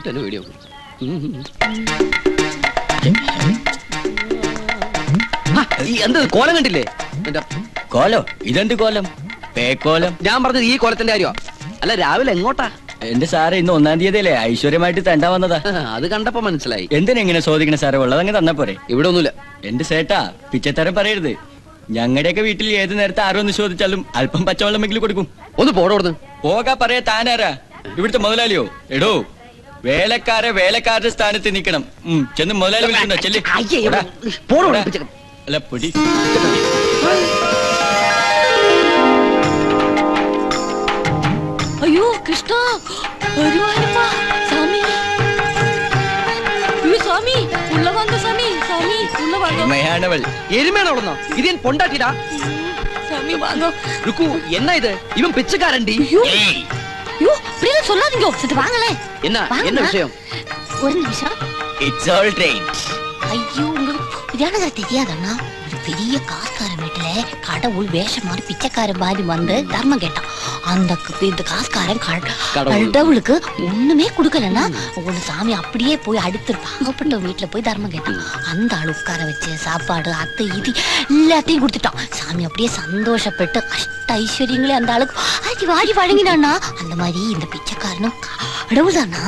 Video എന്ത് കോലം കണ്ടില്ലേ? കോലോ? ഇതെന്ത് കോലം? പേക്കോലം. ഞാൻ പറഞ്ഞത് ഈ കോലത്തിന്റെ കാര്യോ? അല്ല, രാവിലെ എങ്ങോട്ടാ? എന്റെ സാറ് ഇന്ന് 1-ാം തീയതി അല്ലേ ഐശ്വര്യമായിട്ട് തണ്ടാ വന്നതാ. അത് കണ്ടപ്പോ മനസ്സിലായി. എന്തിനെങ്ങനെ ചോദിക്കണ സാറേ? ഉള്ളതങ്ങ് തന്നാ പോരെ. ഇവിടെ ഒന്നുമില്ല. എന്റെ സേട്ടാ, പിച്ചത്തരം പറയരുത്. ഞങ്ങളുടെയൊക്കെ വീട്ടിൽ ഏത് നേരത്തെ ആരോന്ന് ചോദിച്ചാലും അല്പം പച്ചവെള്ളമെങ്കിലും കൊടുക്കും. ഒന്ന് പോടോടുന്ന്. പോകാ പറയാ. താനാരാ? ഇവിടുത്തെ മുതലാളിയോ? എടോ, വേലക്കാരുടെ സ്ഥാനത്ത് നിക്കണം. ചെന്ന് മുതലാളി വിളിക്കണ്ടോ? ചെല്ലി. അല്ല, പൊടി. അയ്യോ കൃഷ്ണ, சாமி சாமி உள்ள வாங்க சாமி, சாமி உள்ள வாங்க. എരുമയാണവൾ. എരുമയാണവളെന്നോ? ഇത് ഞാൻ പൊണ്ടാട്ടിടാ. சாமி வாங்க. ருக்கு, என்ன இது? இவன் பிச்சைக்காரன்டி. ஐயோ அப்படியே சொல்லாதீங்க. சரி வாங்களே. என்ன விஷயம்? ஒரு நிமிஷம். It's all right. ஐயோ, உங்களுக்கு இதானது தெரியாதண்ணா? ஒரு பெரிய காஸ்காரன் வீட்டுல கடவுள் வேஷம் மாதிரி பிச்சைக்காரன் மாதிரி வந்து தர்மம் கேட்டான். இந்த காஸ்காரன் கடவுளுக்கு ஒண்ணுமே கொடுக்கலன்னா ஒண்ணு சாமி அப்படியே போய் அடுத்து பாவப்பட்ட வீட்டுல போய் தர்மம் கேட்டான். அந்த ஆள் உட்கார வச்சு சாப்பாடு அத்தை இது எல்லாத்தையும் கொடுத்துட்டான். சாமி அப்படியே சந்தோஷப்பட்டு அஷ்ட ஐஸ்வர்யங்களே அந்த ஆளுக்கு அடி வாடி வழங்கினான்னா, அந்த மாதிரி இந்த பிச்சைக்காரனும் கடவுள் தானா?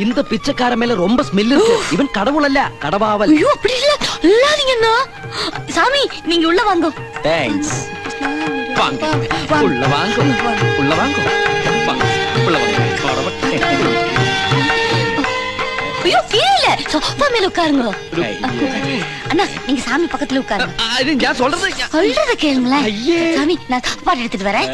இந்த பிச்சைக்கார மேல ரொம்ப ஸ்மெல் இருக்கு. இவன் கடவுள் அல்ல, கடவாவல். ஐயோ அப்படி இல்ல, இல்லாதீங்கண்ணா. சாமி நீங்க உள்ள வாங்க. தேங்க்ஸ். வாங்க உள்ள வாங்க, உள்ள வாங்க, உள்ள வாங்க. ஐயோ இல்ல, சோஃபா மேல உட்காருங்க. அண்ணா நீங்க சாமி பக்கத்துல உட்காருங்க. இது நான் சொல்றத கேளுங்களேன். சாமி நான் சாப்பாடு எடுத்துட்டு வரேன்.